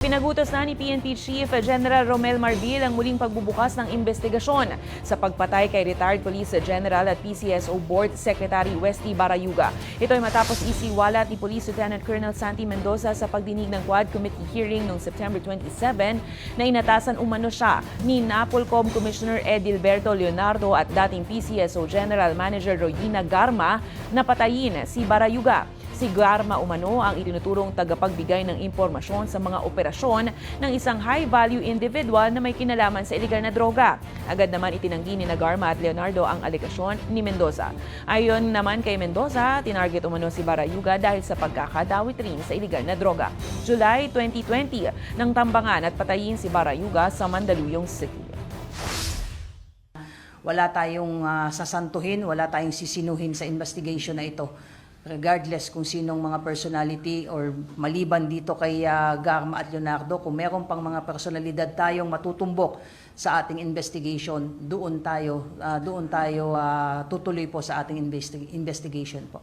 Pinagutos na ni PNP Chief General Romel Marbil ang muling pagbubukas ng investigasyon sa pagpatay kay retired Police General at PCSO Board Secretary Westy Barayuga. Ito ay matapos isiwalat ni Police Lieutenant Colonel Santi Mendoza sa pagdinig ng Quad Committee hearing noong September 27 na inatasan umano siya ni Napolcom Commissioner Edilberto Leonardo at dating PCSO General Manager Royina Garma na patayin si Barayuga. Si Garma umano ang itinuturong tagapagbigay ng impormasyon sa mga operasyon ng isang high-value individual na may kinalaman sa iligal na droga. Agad naman itinanggi ni Garma at Leonardo ang alegasyon ni Mendoza. Ayon naman kay Mendoza, tinarget umano si Barayuga dahil sa pagkakadawit rin sa iligal na droga. July 2020, nang tambangan at patayin si Barayuga sa Mandaluyong City. Wala tayong sasantuhin, wala tayong sisinuhin sa investigation na ito. Regardless kung sinong mga personality or maliban dito kay Garma at Leonardo, kung meron pang mga personalidad tayong matutumbok sa ating investigation, doon tayo tutuloy po sa ating investigation po.